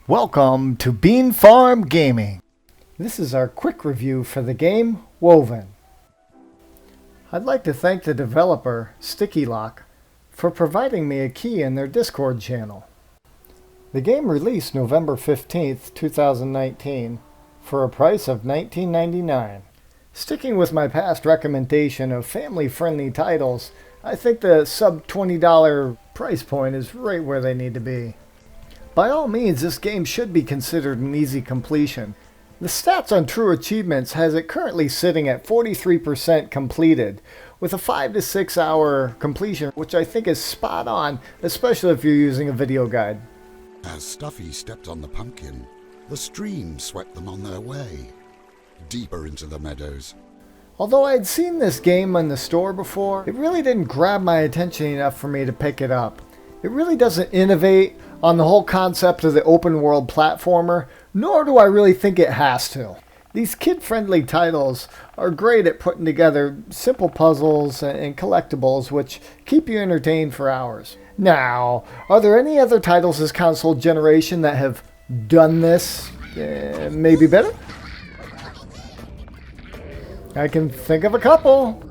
Welcome to Bean Farm Gaming. This is our quick review for the game Woven. I'd like to thank the developer, Sticky Lock, for providing me a key in their Discord channel. The game released November 15th, 2019 for a price of $19.99. Sticking with my past recommendation of family-friendly titles, I think the sub $20 price point is right where they need to be. By all means, this game should be considered an easy completion. The stats on True Achievements has it currently sitting at 43% completed, with a 5 to 6 hour completion, which I think is spot on, especially if you're using a video guide. As Stuffy stepped on the pumpkin, the stream swept them on their way, deeper into the meadows. Although I had seen this game in the store before, it really didn't grab my attention enough for me to pick it up. It really doesn't innovate on the whole concept of the open world platformer, nor do I really think it has to. These kid-friendly titles are great at putting together simple puzzles and collectibles which keep you entertained for hours. Now, are there any other titles this console generation that have done this maybe better? I can think of a couple.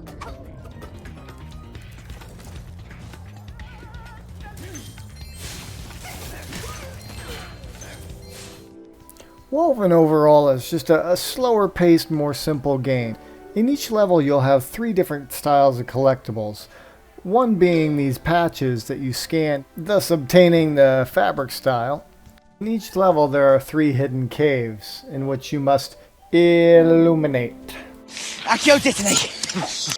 Woven overall is just a slower paced, more simple game. In each level you'll have 3 different styles of collectibles. One being these patches that you scan, thus obtaining the fabric style. In each level there are 3 hidden caves in which you must illuminate. Accio detonate!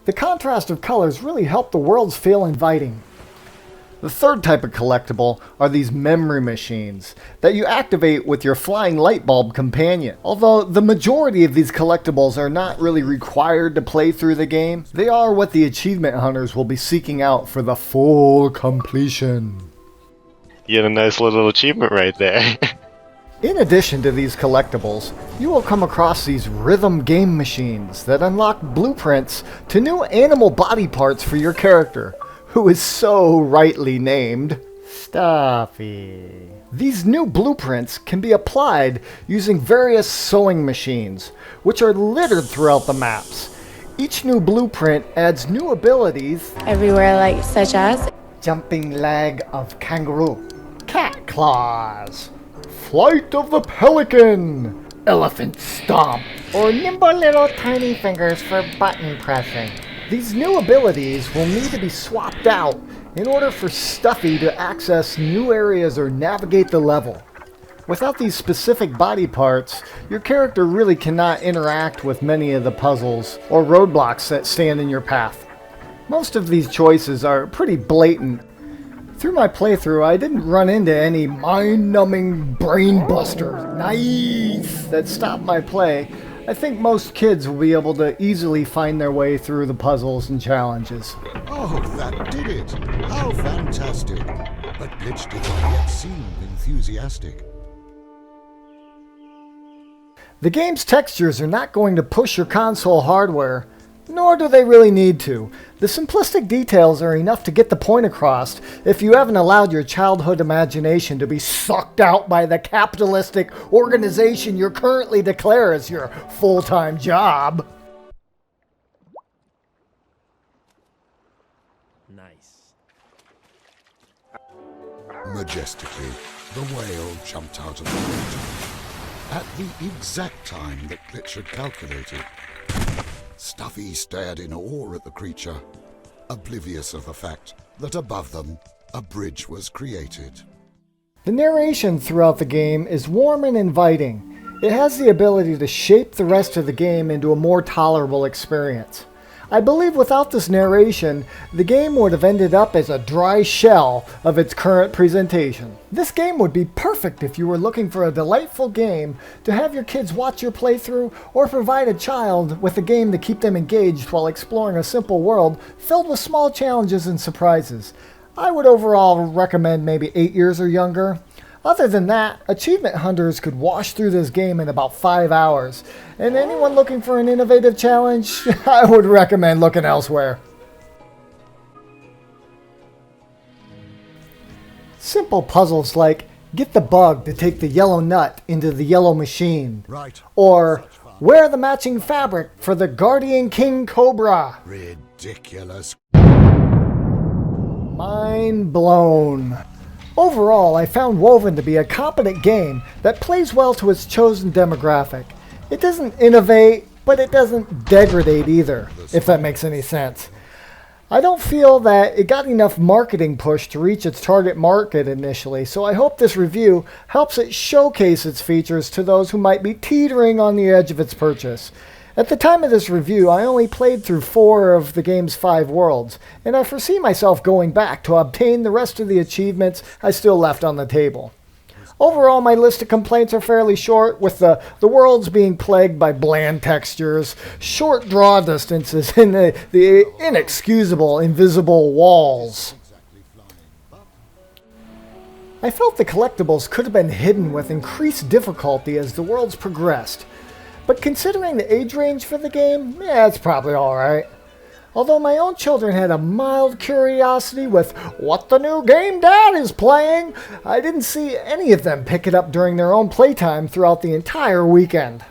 The contrast of colors really help the worlds feel inviting. The third type of collectible are these memory machines that you activate with your flying light bulb companion. Although the majority of these collectibles are not really required to play through the game, they are what the achievement hunters will be seeking out for the full completion. You had a nice little achievement right there. In addition to these collectibles, you will come across these rhythm game machines that unlock blueprints to new animal body parts for your character, who is so rightly named Stuffy. These new blueprints can be applied using various sewing machines, which are littered throughout the maps. Each new blueprint adds new abilities everywhere, like such as jumping leg of kangaroo, cat claws, flight of the pelican, elephant stomp, or nimble little tiny fingers for button pressing. These new abilities will need to be swapped out in order for Stuffy to access new areas or navigate the level. Without these specific body parts, your character really cannot interact with many of the puzzles or roadblocks that stand in your path. Most of these choices are pretty blatant. Through my playthrough, I didn't run into any mind-numbing brain busters that stopped my play. I think most kids will be able to easily find their way through the puzzles and challenges. Oh, that did it! How fantastic! But Glitch did not yet seem enthusiastic. The game's textures are not going to push your console hardware, nor do they really need to. The simplistic details are enough to get the point across if you haven't allowed your childhood imagination to be sucked out by the capitalistic organization you currently declare as your full-time job. Nice. Majestically, the whale jumped out of the water at the exact time that Glitch had calculated. Stuffy stared in awe at the creature, oblivious of the fact that above them a bridge was created. The narration throughout the game is warm and inviting. It has the ability to shape the rest of the game into a more tolerable experience. I believe without this narration, the game would have ended up as a dry shell of its current presentation. This game would be perfect if you were looking for a delightful game to have your kids watch your playthrough, or provide a child with a game to keep them engaged while exploring a simple world filled with small challenges and surprises. I would overall recommend maybe 8 years or younger. Other than that, achievement hunters could wash through this game in about 5 hours, and anyone looking for an innovative challenge, I would recommend looking elsewhere. Simple puzzles like Get the bug to take the yellow nut into the yellow machine. Right. Or wear the matching fabric for the Guardian King Cobra. Ridiculous. Mind blown. Overall, I found Woven to be a competent game that plays well to its chosen demographic. It doesn't innovate, but it doesn't degrade either, if that makes any sense. I don't feel that it got enough marketing push to reach its target market initially, so I hope this review helps it showcase its features to those who might be teetering on the edge of its purchase. At the time of this review, I only played through 4 of the game's 5 worlds, and I foresee myself going back to obtain the rest of the achievements I still left on the table. Overall, my list of complaints are fairly short, with the worlds being plagued by bland textures, short draw distances, and the inexcusable invisible walls. I felt the collectibles could have been hidden with increased difficulty as the worlds progressed, but considering the age range for the game, it's probably alright. Although my own children had a mild curiosity with what the new game Dad is playing, I didn't see any of them pick it up during their own playtime throughout the entire weekend.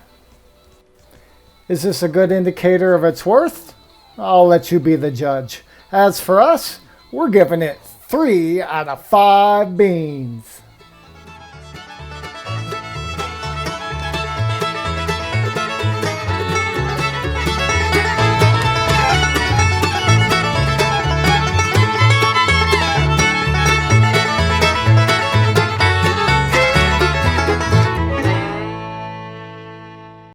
Is this a good indicator of its worth? I'll let you be the judge. As for us, we're giving it 3 out of 5 beans.